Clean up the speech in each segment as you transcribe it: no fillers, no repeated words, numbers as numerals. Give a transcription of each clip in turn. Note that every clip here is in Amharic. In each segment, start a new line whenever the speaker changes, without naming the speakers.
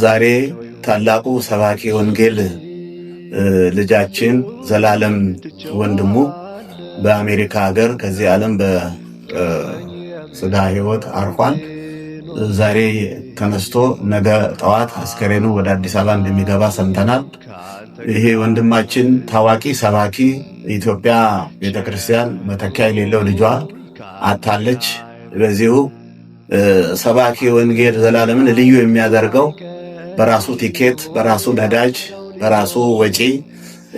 ዛሬ ታላቁ ሰባኪ ወንጌል ልጃችን ዘላለም ወንድሙ በአሜሪካ ሀገር ከዚህ ዓለም በስጋ ሕይወት አርፏል። ዛሬ ተነስቶ ነገ ጠዋት አስከሬኑ ወደ አዲስ አበባ እንደሚገባ ሰምተናል። ይሄ ወንድማችን ታዋቂ ሰባኪ ኢትዮጵያ ቤተክርስቲያን መተኪያ የሌለው ልጇ አታለች። በዚሁ ሰባኪ ወንጌል ዘላለምን ልዩ የሚያደርገው በራሱ ቲኬት፣ በራሱ ነዳጅ፣ በራሱ ወጪ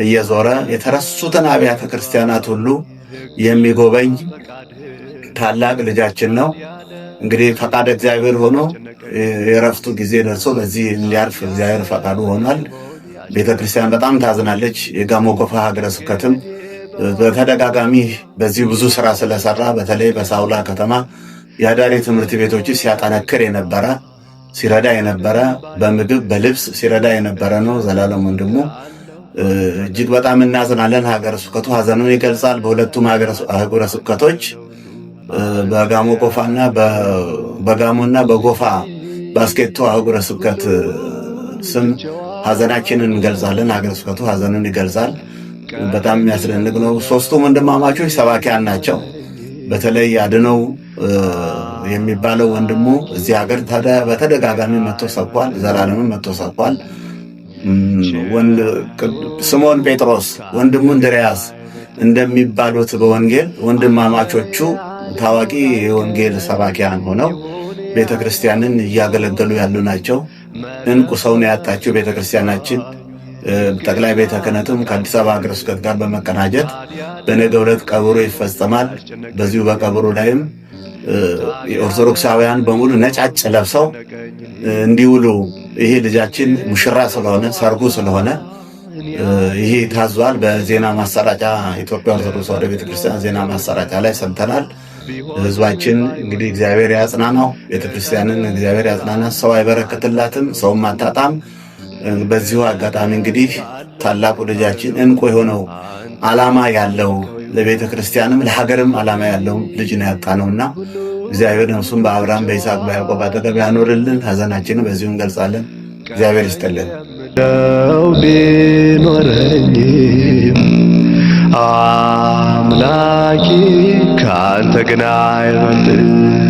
እየዞረ የተረሱትን አብያተ ክርስቲያናት ሁሉ የሚጎበኝ ታላቅ ልጃችን ነው። እንግዲህ ፈቃድ እግዚአብሔር ሆኖ የረፍቱ ጊዜ ደርሶ በዚህ እንዲያርፍ እግዚአብሔር ፈቃዱ ሆኗል። ቤተክርስቲያን በጣም ታዝናለች። የጋሞ ጎፋ ሀገረ ስብከትም በተደጋጋሚ በዚህ ብዙ ስራ ስለሰራ በተለይ በሳውላ ከተማ የአዳሪ ትምህርት ቤቶች ሲያጠነክር የነበረ ሲረዳ የነበረ በምግብ በልብስ ሲረዳ የነበረ ነው ዘላለም ወንድሙ። እጅግ በጣም እናዝናለን። ሀገረ ስብከቱ ሀዘኑን ይገልጻል። በሁለቱም ሀገረ ስብከቶች በጋሞ ጎፋና በጋሞና በጎፋ ባስኬቶ ሀገረ ስብከት ስም ሀዘናችንን እንገልጻለን። ሀገረ ስብከቱ ሀዘኑን ይገልጻል። በጣም የሚያስደንቅ ነው። ሶስቱም ወንድማማቾች ሰባኪያን ናቸው። በተለይ አድነው የሚባለው ወንድሙ እዚህ ሀገር በተደጋጋሚ መጥቶ ሰብኳል። ዘላለምም መጥቶ ሰብኳል። ስምዖን ጴጥሮስ ወንድሙ እንድርያስ እንደሚባሉት በወንጌል ወንድማማቾቹ ታዋቂ የወንጌል ሰባኪያን ሆነው ቤተክርስቲያንን እያገለገሉ ያሉ ናቸው። እንቁ ሰውን ያጣችው ቤተክርስቲያናችን ጠቅላይ ቤተ ክህነትም ከአዲስ አበባ ሀገረ ስብከት ጋር በመቀናጀት በነገው ዕለት ቀብሩ ይፈጸማል። በዚሁ በቀብሩ ላይም የኦርቶዶክሳውያን በሙሉ ነጫጭ ለብሰው እንዲውሉ ይሄ ልጃችን ሙሽራ ስለሆነ ሰርጉ ስለሆነ ይሄ ታዟል። በዜና ማሰራጫ ኢትዮጵያ ኦርቶዶክስ ተዋሕዶ ቤተክርስቲያን ዜና ማሰራጫ ላይ ሰምተናል። ህዝባችን እንግዲህ እግዚአብሔር ያጽናናው፣ ቤተክርስቲያንን እግዚአብሔር ያጽናናት። ሰው አይበረከትላትም፣ ሰውም አታጣም። በዚሁ አጋጣሚ እንግዲህ ታላቁ ልጃችን እንቁ የሆነው ዓላማ ያለው ለቤተ ክርስቲያንም ለሀገርም ዓላማ ያለው ልጅ ነው ያጣነውና እግዚአብሔር ነፍሱን በአብርሃም በይስሐቅ በያዕቆብ አጠገብ ያኖርልን። ሀዘናችንን በዚሁ እንገልጻለን። እግዚአብሔር ይስጥልን። ቢኖረኝም
አምላኬ ካንተ ግን አይበልጥም።